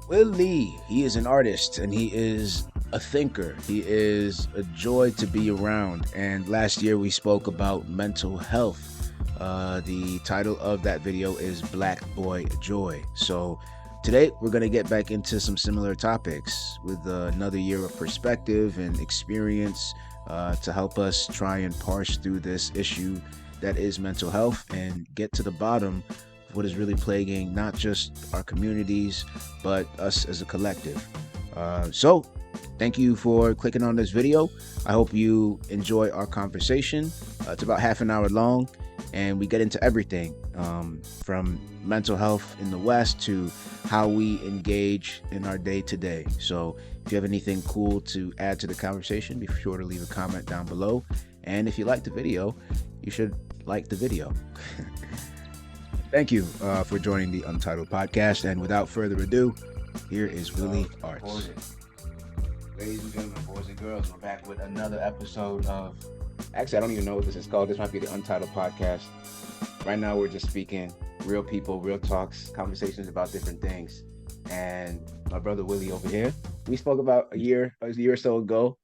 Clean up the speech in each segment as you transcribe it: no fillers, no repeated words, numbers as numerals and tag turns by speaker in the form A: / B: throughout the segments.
A: Will Lee, he is an artist and he is a thinker. He is a joy to be around. And last year we spoke about mental health. The title of that video is Black Boy Joy. So today we're going to get back into some similar topics with another year of perspective and experience to help us try and parse through this issue that is mental health and get to the bottom of what is really plaguing not just our communities, but us as a collective. So, thank you for clicking on this video. I hope you enjoy our conversation. It's about half an hour long, and we get into everything from mental health in the West to how we engage in our day to day. So, if you have anything cool to add to the conversation, be sure to leave a comment down below. And if you like the video, you should like the video. Thank you for joining the Untitled Podcast. And without further ado, here is Willie Arts. Ladies and gentlemen, boys and girls, we're back with another episode of. Actually, I don't even know what this is called. This might be the Untitled Podcast. Right now, we're just speaking real people, real talks, conversations about different things. And my brother Willie over here, we spoke about a year or so ago.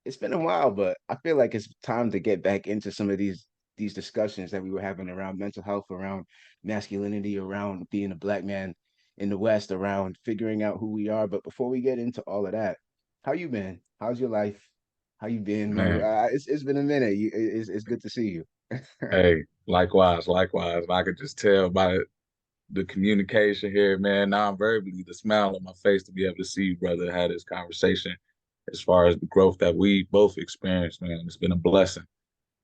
A: It's been a while, but I feel like it's time to get back into some of these discussions that we were having around mental health, around masculinity, around being a black man in the West, around figuring out who we are. But before we get into all of that, how you been? How's your life? How you been, man?
B: Man,
A: It's been a minute. It's good to see you.
B: hey, likewise, likewise. I could just tell by the communication here, man, non-verbally, the smile on my face to be able to see you, brother, had this conversation as far as the growth that we both experienced, man. It's been a blessing.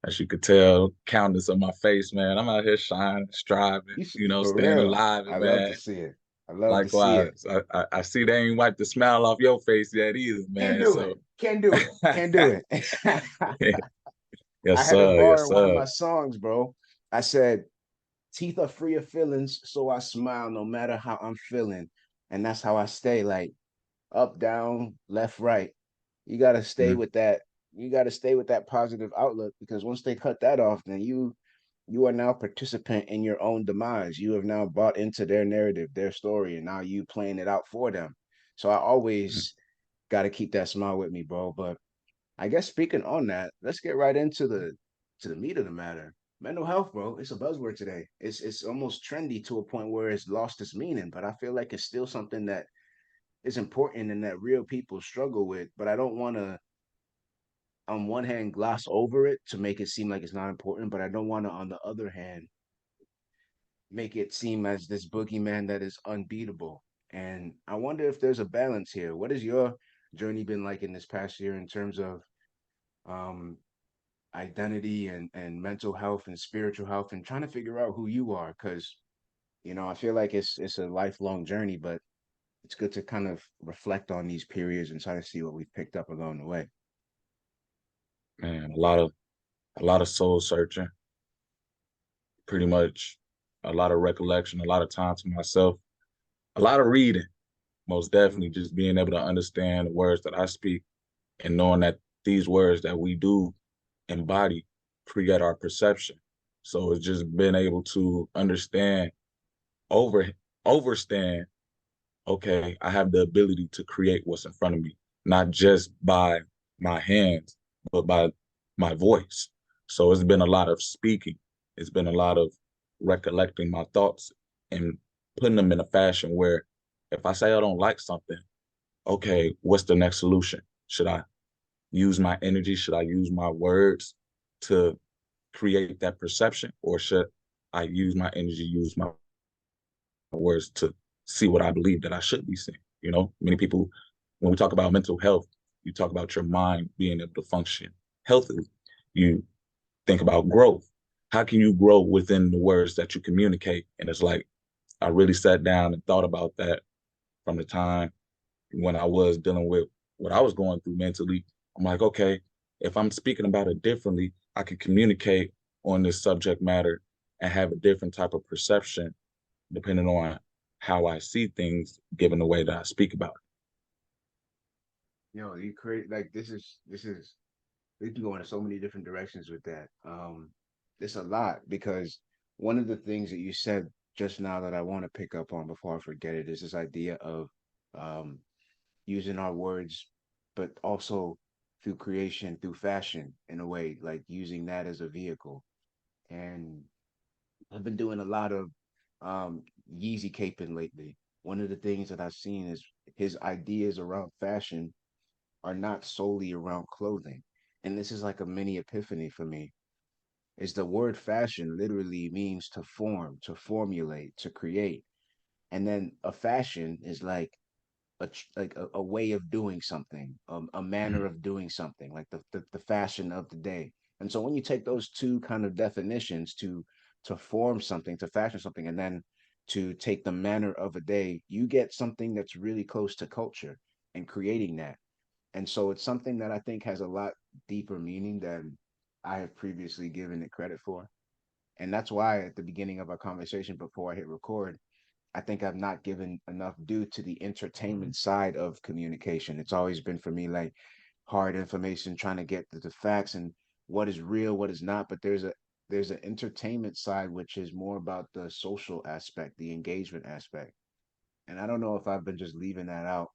B: As you could tell, countless on my face, man. I'm out here shining, striving,
A: For
B: staying
A: real.
B: alive,
A: I
B: and
A: love to
B: man.
A: see it. I love to see it.
B: Likewise, I see they ain't wiped the smile off your face yet either,
A: Can't
B: man.
A: do it.
B: So,
A: Can't do it. Can't do it. I
B: yes,
A: had a
B: sir,
A: bar
B: yes,
A: in one of
B: sir.
A: my songs, bro. I said, teeth are free of feelings, so I smile no matter how I'm feeling. And that's how I stay, like up, down, left, right. You gotta stay
B: Mhm.
A: with that. You gotta stay with that positive outlook because once they cut that off, then you are now participant in your own demise. You have now bought into their narrative, their story, and now you playing it out for them. So I always gotta keep that smile with me, bro. But I guess speaking on that, let's get right into the meat of the matter. Mental health, bro. It's a buzzword today. It's almost trendy to a point where it's lost its meaning, but I feel like it's still something that is important and that real people struggle with. But I don't want to, on one hand, gloss over it to make it seem like it's not important, but I don't want to, on the other hand, make it seem as this boogeyman that is unbeatable. And I wonder if there's a balance here. What has your journey been like in this past year in terms of um, identity and mental health and spiritual health and trying to figure out who you are? Because I feel like it's a lifelong journey, but it's good to kind of reflect on these periods and try to see what we've picked up along the way.
B: Man, a lot of soul searching, pretty much a lot of recollection, a lot of time to myself, a lot of reading, most definitely
A: Mm.
B: just being able to understand the words that I speak and knowing that these words that we do embody create our perception. So it's just being able to understand, over overstand, okay, I have the ability to create what's in front of me, not just by my hands, but by my voice. So it's been a lot of speaking. It's been a lot of recollecting my thoughts and putting them in a fashion where if I say I don't like something, okay, what's the next solution? Should I use my energy? Should I use my words to create that perception? Or should I use my energy, use my words to see what I believe that I should be seeing? Many people, when we talk about mental health, you talk about your mind being able to function healthily. You think about growth. How can you grow within the words that you communicate? And it's like, I really sat down and thought about that from the time when I was dealing with what I was going through mentally. I'm like, okay, if I'm speaking about it differently, I can communicate on this subject matter and have a different type of perception depending on how I see things, given the way that I speak about
A: You create like this is we can go in so many different directions with that. It's a lot because one of the things that you said just now that I want to pick up on before I forget it is this idea of um, using our words, but also through creation, through fashion, in a way, like using that as a vehicle. And I've been doing a lot of Yeezy caping lately. One of the things that I've seen is his ideas around fashion are not solely around clothing. And this is like a mini epiphany for me. Is the word fashion literally means to form, to formulate, to create. And then a fashion is like a way of doing something, a manner of doing something, like the fashion of the day. And so when you take those two kind of definitions to form something, to fashion something, and then to take the manner of a day, you get something that's really close to culture and creating that. And so it's something that I think has a lot deeper meaning than I have previously given it credit for. And that's why at the beginning of our conversation before I hit record, I think I've not given enough due to the entertainment side of communication. It's always been for me like hard information, trying to get the facts and what is real, what is not. But there's an entertainment side which is more about the social aspect, the engagement aspect. And I don't know if I've been just leaving that out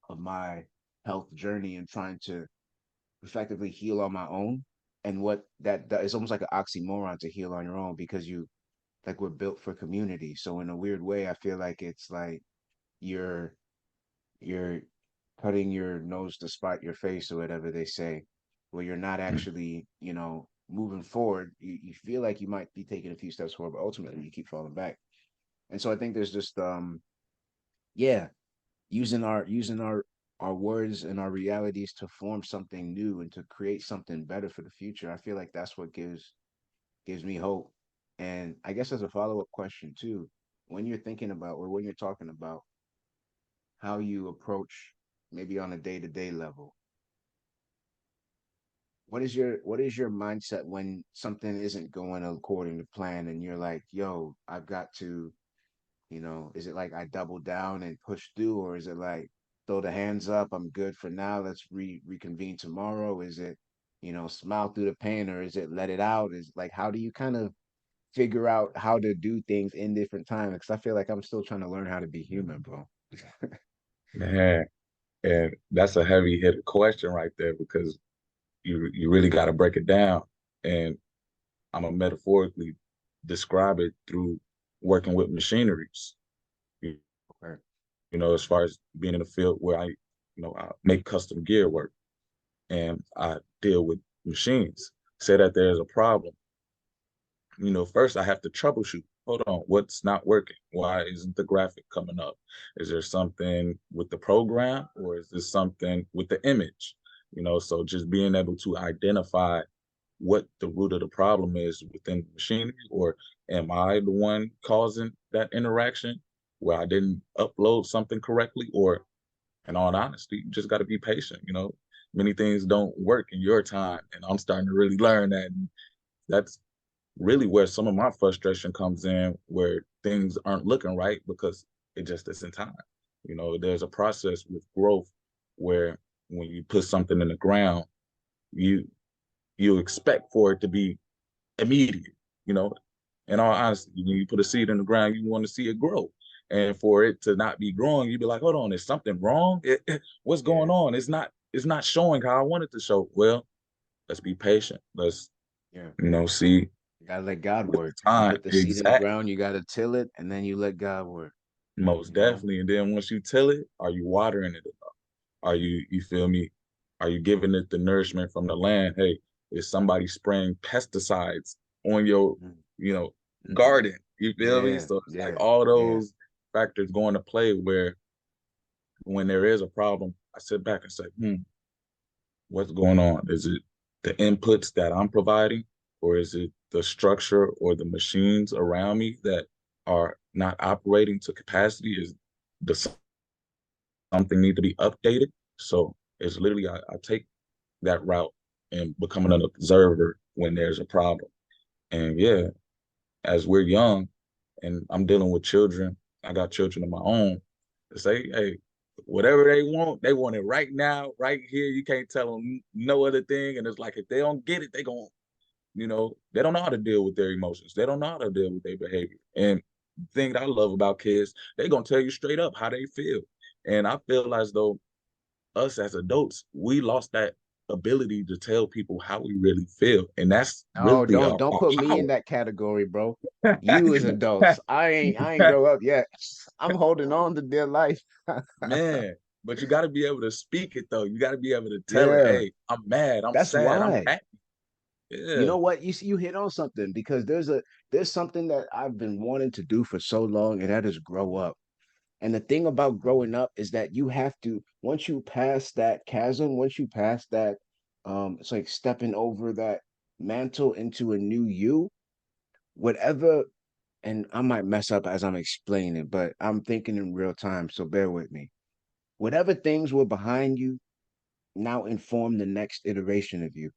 A: of my health journey and trying to effectively heal on my own. And what that is almost like an oxymoron to heal on your own because you like we're built for community. So in a weird way, I feel like it's like you're you're cutting your nose to spite your face or whatever they say, where you're not actually, moving forward. You feel like you might be taking a few steps forward, but ultimately you keep falling back. And so I think there's just yeah, using our words and our realities to form something new and to create something better for the future. I feel like that's what gives me hope. And I guess as a follow-up question too, when you're thinking about or when you're talking about how you approach maybe on a day-to-day level, what is your mindset when something isn't going according to plan and you're like, yo, I've got to, is it like I double down and push through, or is it like throw the hands up, I'm good for now, let's reconvene tomorrow? Is it, smile through the pain, or is it let it out? Is like how do you kind of figure out how to do things in different times? Because I feel like I'm still trying to learn how to be human, bro.
B: Man, and that's a heavy hit question right there because you really got to break it down. And I'm gonna metaphorically describe it through working with machineries. You,
A: Okay.
B: as far as being in a field where I make custom gear work and I deal with machines. Say that there's a problem. First I have to troubleshoot. Hold on, what's not working? Why isn't the graphic coming up? Is there something with the program or is this something with the image? So just being able to identify what the root of the problem is within the machinery, or am I the one causing that interaction where I didn't upload something correctly? Or in all honesty, you just got to be patient. Many things don't work in your time, and I'm starting to really learn that. And that's really where some of my frustration comes in, where things aren't looking right because it just isn't time. There's a process with growth where when you put something in the ground, you you expect for it to be immediate. You know, in all honesty, when you put a seed in the ground, you want to see it grow. And for it to not be growing, you'd be like, hold on, is something wrong? What's going
A: Yeah,
B: on? It's not showing how I want it to show. Well, let's be patient. Let's,
A: yeah.
B: see
A: You gotta let God
B: with the
A: work. You
B: time.
A: put the seed in the
B: Exactly.
A: ground, you gotta till it, and then you let God work.
B: Most
A: You know?
B: definitely. And then once you till it, are you watering it enough? Are you feel me? Are you giving it the nourishment from the land? Hey, is somebody spraying pesticides on your,
A: Mm,
B: you know,
A: mm.
B: garden? You feel me?
A: Yeah,
B: So it's like
A: yeah,
B: all
A: yeah.
B: those factors go into play where when there is a problem, I sit back and say, what's going on? Is it the inputs that I'm providing, or is it the structure or the machines around me that are not operating to capacity? Does something need to be updated? So it's literally I take that route and becoming an observer when there's a problem. And yeah, as we're young and I'm dealing with children, I got children of my own, to say, hey, whatever they want it right now, right here. You can't tell them no other thing. And it's like, if they don't get it, they don't know how to deal with their emotions. They don't know how to deal with their behavior. And thing that I love about kids, they're gonna tell you straight up how they feel. And I feel as though us as adults, we lost that ability to tell people how we really feel. And that's
A: Oh,
B: really
A: don't
B: our
A: put me in
B: power.
A: that category, bro. You as adults. I ain't grow up yet. I'm holding on to their life.
B: Man, but you got to be able to speak it though. You got to be able to tell it,
A: Yeah,
B: hey, I'm mad, I'm
A: that's
B: sad, I'm
A: why.
B: happy.
A: You
B: Yeah.
A: know what? You see, you hit on something because there's something that I've been wanting to do for so long, and that is grow up. And the thing about growing up is that you have to, once you pass that chasm, once you pass that, it's like stepping over that mantle into a new you, whatever, and I might mess up as I'm explaining, but I'm thinking in real time, so bear with me. Whatever things were behind you now inform the next iteration of you.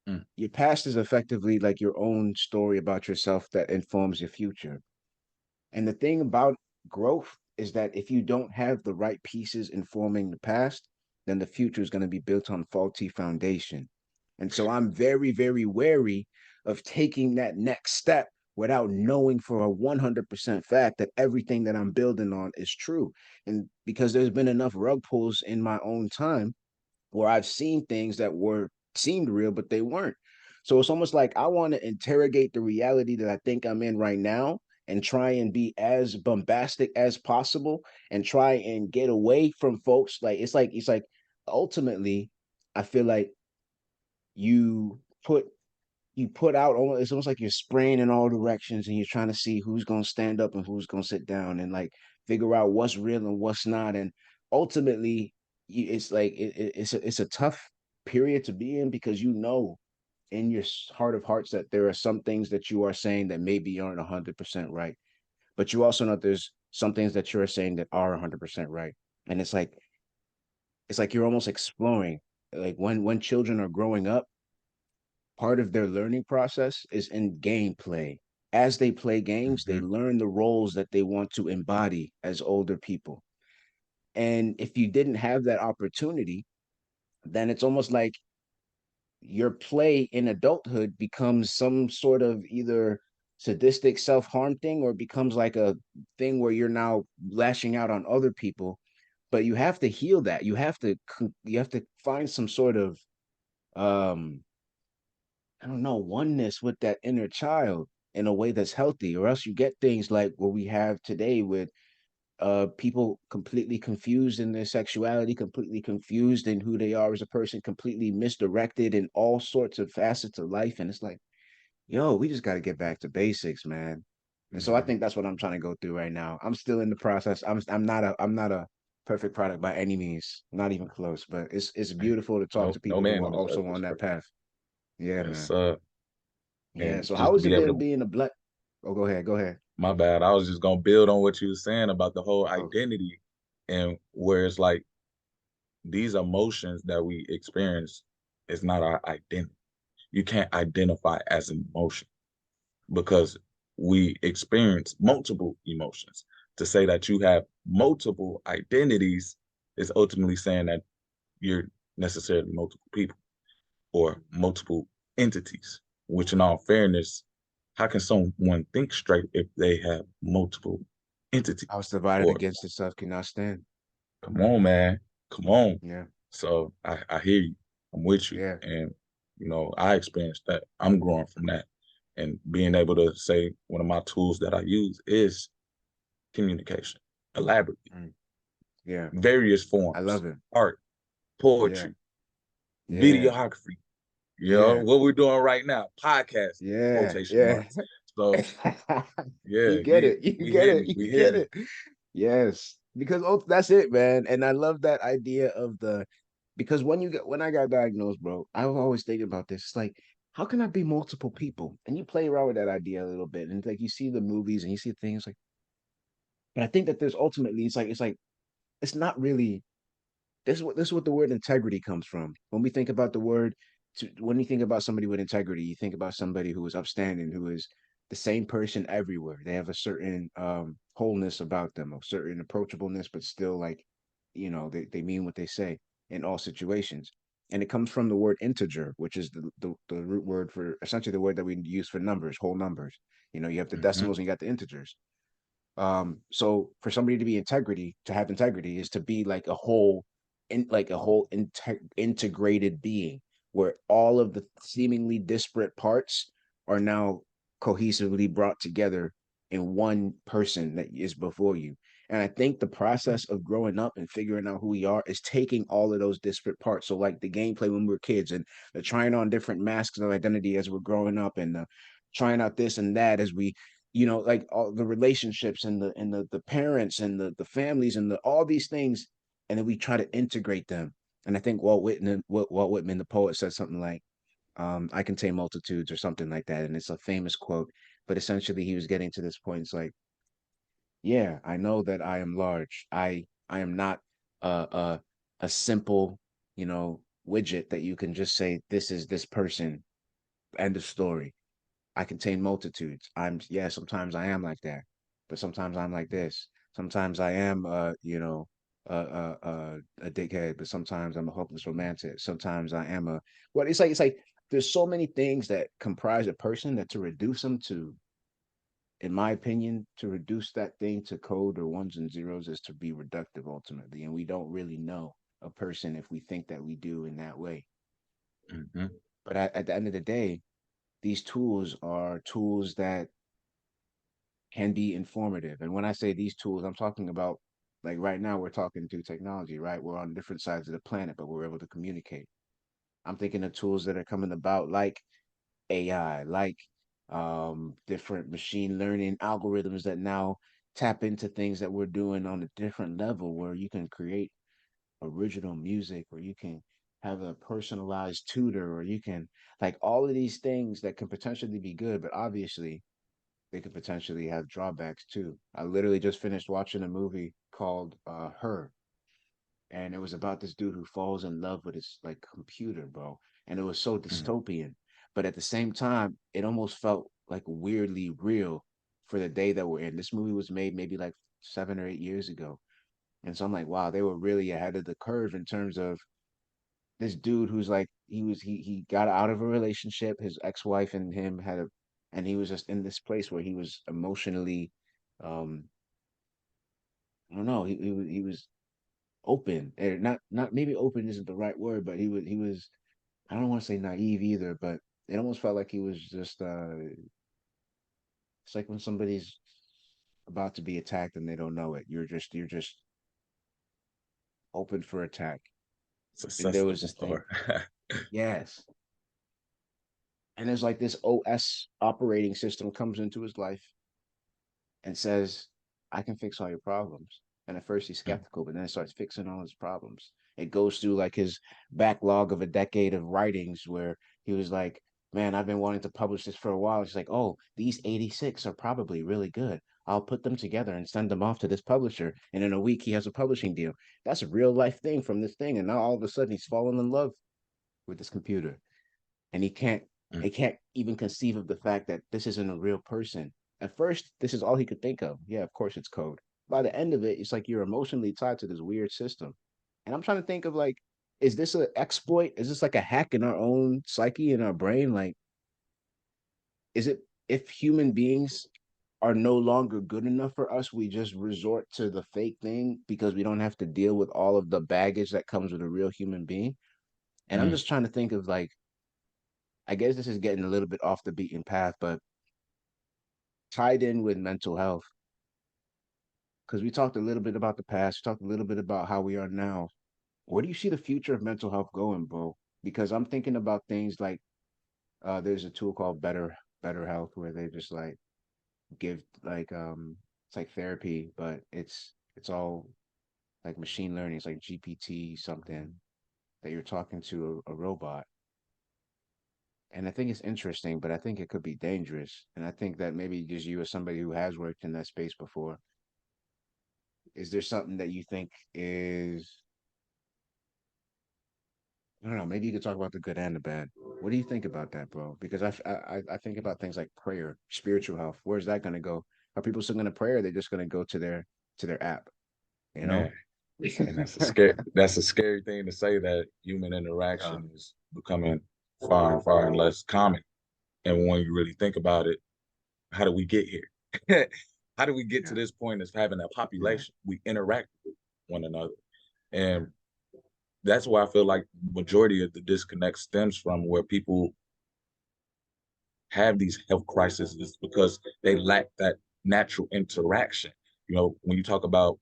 B: Mm,
A: Your past is effectively like your own story about yourself that informs your future. And the thing about growth is that if you don't have the right pieces informing the past, then the future is going to be built on faulty foundation. And so I'm very, very wary of taking that next step without knowing for a 100% fact that everything that I'm building on is true. And because there's been enough rug pulls in my own time where I've seen things that were seemed real, but they weren't. So it's almost like I want to interrogate the reality that I think I'm in right now and try and be as bombastic as possible and try and get away from folks. Like it's like ultimately, I feel like you put you put out almost it's almost like you're spraying in all directions and you're trying to see who's gonna stand up and who's gonna sit down and like figure out what's real and what's not. And ultimately, it's like it's a tough period to be in because you know in your heart of hearts that there are some things that you are saying that maybe aren't 100% right, but you also know there's some things that you're saying that are 100% right. And it's like you're almost exploring, like when children are growing up, part of their learning process is in gameplay. As they play games, they
B: mhm.
A: learn the roles that they want to embody as older people. And if you didn't have that opportunity, then it's almost like your play in adulthood becomes some sort of either sadistic self-harm thing or becomes like a thing where you're now lashing out on other people. But you have to heal that. You have to find some sort of um I don't know, oneness with that inner child in a way that's healthy, or else you get things like what we have today with people completely confused in their sexuality, completely confused in who they are as a person, completely misdirected in all sorts of facets of life. And it's like, yo, we just got to get back to basics, man. And so I
B: Mhm.
A: think that's what I'm trying to go through right now. I'm still in the process. I'm not a perfect product by any means, not even close. But it's beautiful to talk
B: No,
A: to
B: no
A: people who
B: man
A: are
B: on this
A: also
B: earth
A: on
B: is
A: that
B: perfect.
A: path. Yeah,
B: Yes,
A: man. Yeah.
B: and
A: So how
B: just to
A: has it
B: be able
A: been
B: to,
A: being a black? Oh, go ahead. Go ahead.
B: my bad. I was just gonna build on what you were saying about the whole
A: Oh,
B: identity and where it's like these emotions that we experience is not our identity. You can't identify as an emotion because we experience multiple emotions. To say that you have multiple identities is ultimately saying that you're necessarily multiple people or multiple entities, which in all fairness, how can someone think straight if they have multiple entities?
A: house divided
B: Or
A: against itself cannot stand.
B: come on, man, come on.
A: Yeah.
B: So I hear you. I'm with you.
A: Yeah.
B: And I experienced that. I'm growing from that. And being able to say one of my tools that I use is communication, elaborately,
A: Mm, yeah.
B: various
A: I
B: forms,
A: love it.
B: art,
A: Yeah.
B: poetry,
A: Yeah.
B: videography,
A: Yeah.
B: what we're doing right now, podcast,
A: Yeah.
B: quotation
A: Yeah.
B: marks. So
A: You
B: yeah,
A: get it. You
B: we
A: get
B: hitting
A: it.
B: it. We
A: You get
B: hitting it.
A: it. Yes. Because that's it, man. And I love that idea of the because when I got diagnosed, bro, I was always thinking about this. It's like, how can I be multiple people? And you play around with that idea a little bit. And it's like you see the movies and you see things like, but I think that there's ultimately it's like it's not really this is what the word integrity comes from. When we think about the word, when you think about somebody with integrity, you think about somebody who is upstanding, who is the same person everywhere. They have a certain wholeness about them, a certain approachableness, but still like, they mean what they say in all situations. And it comes from the word integer, which is the root word for essentially the word that we use for numbers, whole numbers. You have the
B: Hmm.
A: decimals and you got the integers. So for somebody to be to have integrity is to be like a whole, integrated being, where all of the seemingly disparate parts are now cohesively brought together in one person that is before you. And I think the process of growing up and figuring out who we are is taking all of those disparate parts. So like the gameplay when we were kids, and the trying on different masks of identity as we're growing up, and trying out this and that as we, like all the relationships, and the parents, and the families, and all these things, and then we try to integrate them. And I think Walt Whitman, the poet, said something like, "I contain multitudes," or something like that, and it's a famous quote. But essentially, he was getting to this point. It's like, yeah, I know that I am large. I am not a simple, widget that you can just say this is this person. End of story. I contain multitudes. Yeah, sometimes I am like that, but sometimes I'm like this. Sometimes I am, a dickhead, but sometimes I'm a hopeless romantic. Sometimes I am a what? It's like there's so many things that comprise a person that to reduce them to, in my opinion, to reduce that thing to code or ones and zeros is to be reductive ultimately, and we don't really know a person if we think that we do in that way.
B: Mm-hmm.
A: But at the end of the day, these tools are tools that can be informative. And when I say these tools, I'm talking about, like, right now we're talking through technology, right? We're on different sides of the planet, but we're able to communicate. I'm thinking of tools that are coming about like AI, like different machine learning algorithms that now tap into things that we're doing on a different level, where you can create original music, or you can have a personalized tutor, or you can, like, all of these things that can potentially be good, but obviously they could potentially have drawbacks too. I literally just finished watching a movie called Her, and it was about this dude who falls in love with his like computer, bro. And it was so dystopian, but at the same time, it almost felt like weirdly real for the day that we're in. This movie was made maybe like 7 or 8 years ago, and so I'm like, wow, they were really ahead of the curve in terms of this dude who's like he got out of a relationship. His ex-wife and him had a, and he was just in this place where he was emotionally, um I don't know, he was open, or not maybe open isn't the right word, but he was, I don't want to say naive either, but it almost felt like he was just it's like when somebody's about to be attacked and they don't know it. You're just open for attack. And there was
B: Susceptible,
A: this thing,
B: or
A: yes. And there's like this OS operating system comes into his life and says, I can fix all your problems. And at first he's skeptical, but then it starts fixing all his problems. It goes through like his backlog of a decade of writings where he was like, man, I've been wanting to publish this for a while. It's like, oh, these 86 are probably really good. I'll put them together and send them off to this publisher. And in a week, he has a publishing deal. That's a real life thing from this thing. And now all of a sudden, he's fallen in love with this computer, and he can't even conceive of the fact that this isn't a real person. At first, this is all he could think of. Yeah, of course it's code. By the end of it, it's like you're emotionally tied to this weird system. And I'm trying to think of, like, is this an exploit? Is this like a hack in our own psyche, in our brain? Like, is it, if human beings are no longer good enough for us, we just resort to the fake thing because we don't have to deal with all of the baggage that comes with a real human being? And I'm
B: Mm.
A: just trying to think of, like, I guess this is getting a little bit off the beaten path, but tied in with mental health, because we talked a little bit about the past, we talked a little bit about how we are now. Where do you see the future of mental health going, bro? Because I'm thinking about things like, there's a tool called Better Health, where they just like give like, it's like therapy, but it's all like machine learning. It's like GPT something, that you're talking to a robot. And I think it's interesting, but I think it could be dangerous. And I think that maybe just you, as somebody who has worked in that space before, is there something that you think is, I don't know, maybe you could talk about the good and the bad. What do you think about that, bro? Because I think about things like prayer, spiritual health. Where's that going to go? Are people still going to pray, or are they just going to go to their app, you know?
B: Man, and that's a scary thing to say, that human
A: Yeah.
B: interaction is becoming far and far and less common. And when you really think about it, how did we get here? How do we get to
A: Yeah.
B: this point as having a
A: Yeah.
B: population? We interact with one another. And
A: Yeah.
B: that's why I feel like majority of the disconnect stems from where people have these health crises is because they lack that natural interaction. You know, when you talk about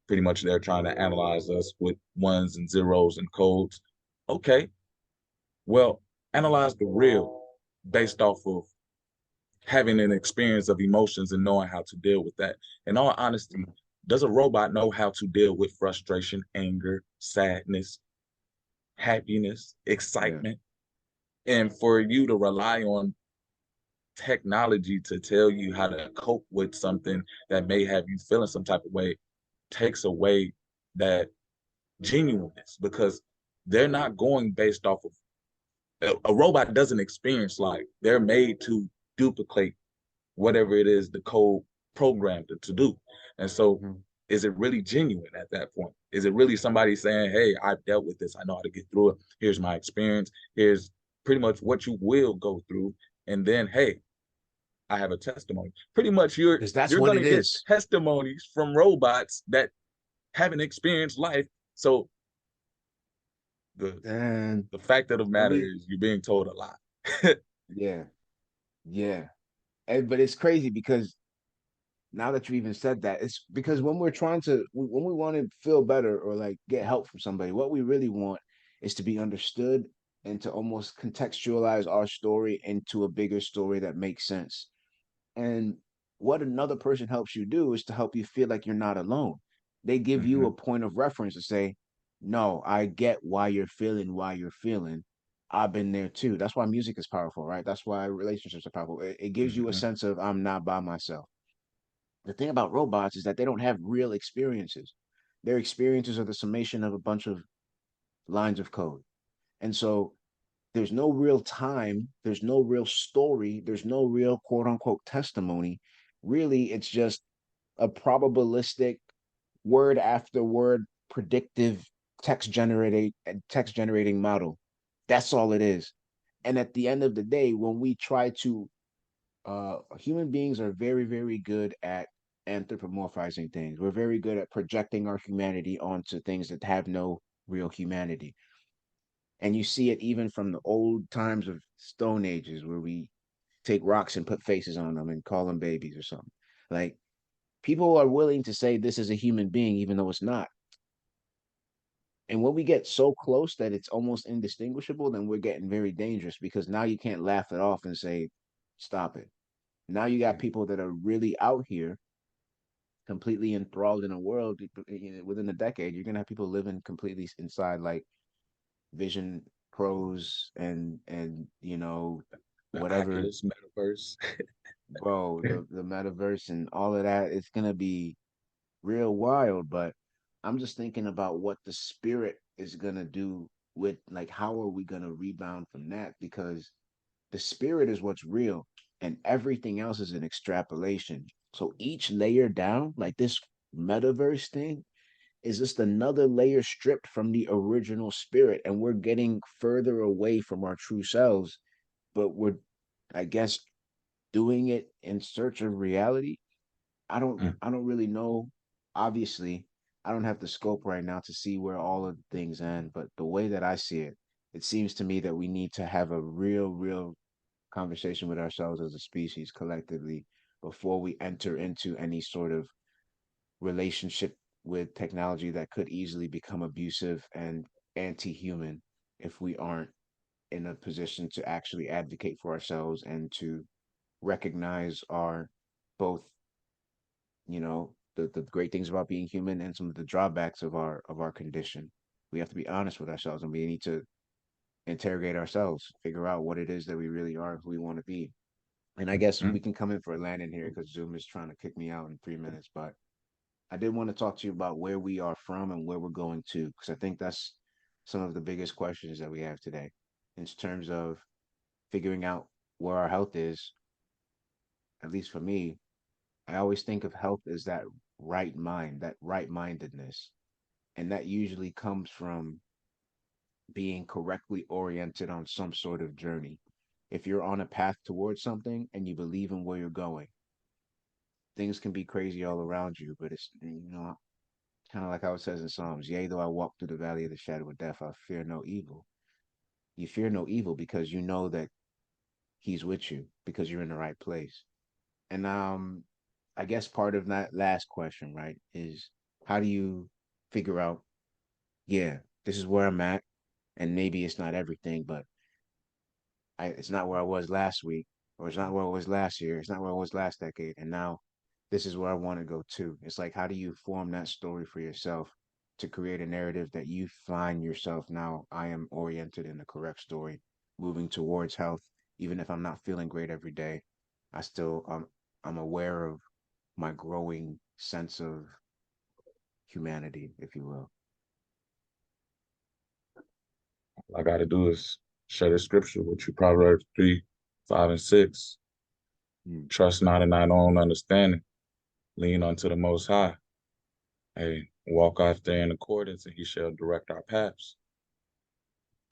B: pretty much they're trying to analyze us with ones and zeros and codes. Okay, well, analyze the real based off of having an experience of emotions and knowing how to deal with that. In all honesty, does a robot know how to deal with frustration, anger, sadness, happiness,
A: Yeah.
B: excitement? And for you to rely on technology to tell you how to cope with something that may have you feeling some type of way takes away that genuineness because they're not going based off of a robot doesn't experience life. They're made to duplicate whatever it is the code programmed it to do. And so
A: Mhm.
B: is it really genuine at that point? Is it really somebody saying, hey, I've dealt with this. I know how to get through it. Here's my experience. Here's pretty much what you will go through. And then, hey, I have a testimony. Pretty much
A: Because that's
B: you're
A: what
B: gonna
A: it
B: get
A: is.
B: testimonies from robots that haven't experienced life. So the
A: And
B: the fact of the
A: let
B: matter
A: me,
B: is you're being told a lie.
A: yeah, yeah. But it's crazy because now that you even said that, it's because when we're trying to, when we want to feel better or like get help from somebody, what we really want is to be understood and to almost contextualize our story into a bigger story that makes sense. And what another person helps you do is to help you feel like you're not alone. They give you a
B: Mhm,
A: point of reference to say, no, I get why you're feeling. I've been there too. That's why music is powerful, right? That's why relationships are powerful. It gives you a
B: mhm,
A: sense of I'm not by myself. The thing about robots is that they don't have real experiences. Their experiences are the summation of a bunch of lines of code. And so there's no real time, there's no real story, there's no real quote unquote testimony. Really, it's just a probabilistic word after word predictive text generating model. That's all it is. And at the end of the day, when we try to human beings are very, very good at anthropomorphizing things. We're very good at projecting our humanity onto things that have no real humanity. And you see it even from the old times of Stone Ages, where we take rocks and put faces on them and call them babies or something. Like people are willing to say this is a human being, even though it's not. And when we get so close that it's almost indistinguishable, then we're getting very dangerous because now you can't laugh it off and say, stop it. Now you got
B: mhm.
A: people that are really out here completely enthralled in a world within a decade. You're gonna have people living completely inside like Vision Pros and
B: The
A: whatever,
B: Oculus metaverse.
A: bro, the metaverse and all of that. It's gonna be real wild. But I'm just thinking about what the spirit is gonna do with like how are we gonna rebound from that because the spirit is what's real and everything else is an extrapolation. So each layer down, like this metaverse thing, is just another layer stripped from the original spirit. And we're getting further away from our true selves, but we're, I guess, doing it in search of reality.
B: Mm,
A: I don't really know. Obviously, I don't have the scope right now to see where all of the things end, but the way that I see it, it seems to me that we need to have a real conversation with ourselves as a species collectively before we enter into any sort of relationship with technology that could easily become abusive and anti-human if we aren't in a position to actually advocate for ourselves and to recognize our both the great things about being human and some of the drawbacks of our condition. We have to be honest with ourselves and we need to interrogate ourselves, figure out what it is that we really are, who we want to be. And I guess
B: mm,
A: we can come in for a landing here because Zoom is trying to kick me out in 3 minutes. But I did want to talk to you about where we are from and where we're going to, because I think that's some of the biggest questions that we have today in terms of figuring out where our health is. At least for me, I always think of health as that right mind, that right mindedness. And that usually comes from being correctly oriented on some sort of journey. If you're on a path towards something and you believe in where you're going, things can be crazy all around you, but it's, kind of like how it says in Psalms, yea, though I walk through the valley of the shadow of death, I fear no evil. You fear no evil because you know that he's with you, because you're in the right place. And I guess part of that last question, right, is how do you figure out, yeah, this is where I'm at, and maybe it's not everything, but it's not where I was last week, or it's not where I was last year, it's not where I was last decade, and now this is where I want to go to. It's like, how do you form that story for yourself to create a narrative that you find yourself now? I am oriented in the correct story, moving towards health, even if I'm not feeling great every day. I still I'm aware of my growing sense of humanity, if you will.
B: All I got to do is share the scripture with you, Proverbs 3, 5, and 6.
A: Mm.
B: Trust not in thine own understanding. Lean unto the Most High. Hey, walk after in accordance, and he shall direct our paths.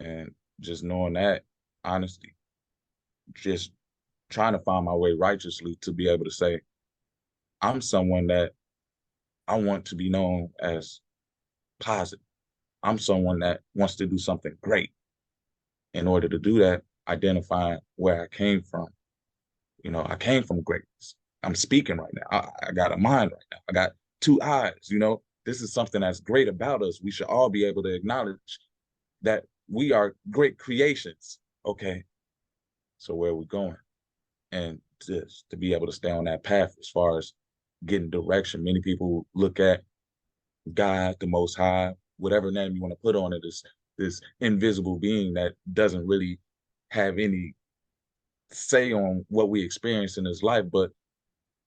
B: And just knowing that, honesty, just trying to find my way righteously to be able to say, I'm someone that I want to be known as positive. I'm someone that wants to do something great. In order to do that, identifying where I came from. I came from greatness. I'm speaking right now. I got a mind right now. I got two eyes. This is something that's great about us. We should all be able to acknowledge that we are great creations. Okay. So where are we going? And just to be able to stay on that path as far as getting direction. Many people look at God, the Most High, whatever name you want to put on it, is this invisible being that doesn't really have any say on what we experience in this life. But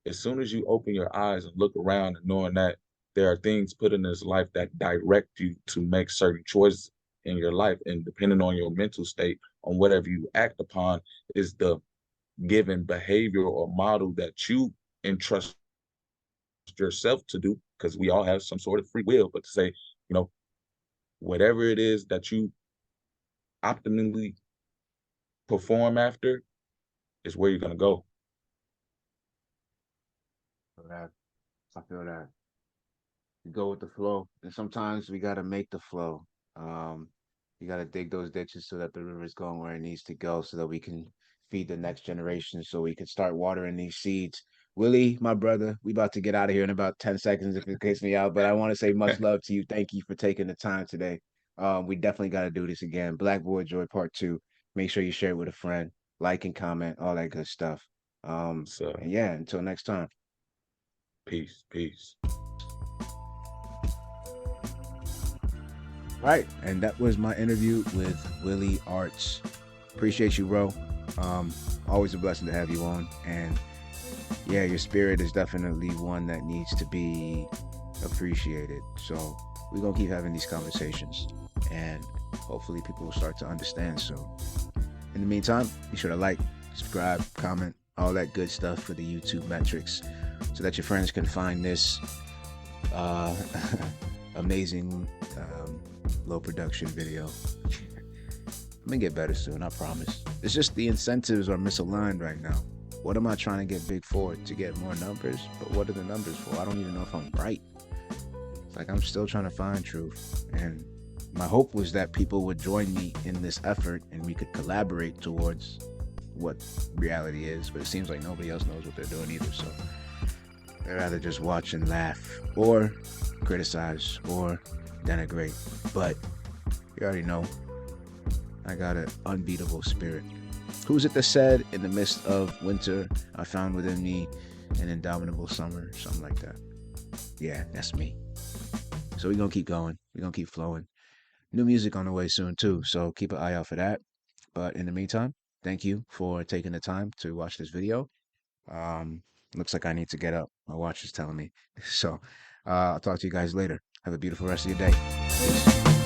B: as soon as you open your eyes and look around and knowing that there are things put in this life that direct you to make certain choices in your life, and depending on your mental state, on whatever you act upon, is the given behavior or model that you entrust yourself to do, because we all have some sort of free will. But to say, you know, whatever it is that you optimally perform after is where you're going to go.
A: So that I feel that go with the flow, and sometimes we gotta make the flow. Um, you gotta dig those ditches so that the river's going where it needs to go, so that we can feed the next generation, so we can start watering these seeds. Willie, my brother, we about to get out of here in about 10 seconds if it kicks me out, but I want to say much love to you. Thank you for taking the time today. We definitely got to do this again. Blackboard Joy Part 2. Make sure you share it with a friend, like and comment, all that good stuff.
B: So
A: And yeah, until next time.
B: peace, peace.
A: Right. And that was my interview with Willie Arts. Appreciate you, bro. Always a blessing to have you on. And yeah, your spirit is definitely one that needs to be appreciated. So we're going to keep having these conversations. And hopefully people will start to understand soon. In the meantime, be sure to like, subscribe, comment, all that good stuff for the YouTube metrics so that your friends can find this uh, amazing low production video. I'm gonna get better soon, I promise. It's just the incentives are misaligned right now. What am I trying to get big for? To get more numbers? But what are the numbers for? I don't even know if I'm right. It's like I'm still trying to find truth. And my hope was that people would join me in this effort and we could collaborate towards what reality is. But it seems like nobody else knows what they're doing either. So I'd rather just watch and laugh or criticize or denigrate. But you already know I got an unbeatable spirit. Who's it that said, in the midst of winter, I found within me an indomitable summer? Something like that. Yeah, that's me. So we're going to keep going. We're going to keep flowing. New music on the way soon, too. So keep an eye out for that. But in the meantime, thank you for taking the time to watch this video. Looks like I need to get up. My watch is telling me. So I'll talk to you guys later. Have a beautiful rest of your day. Peace.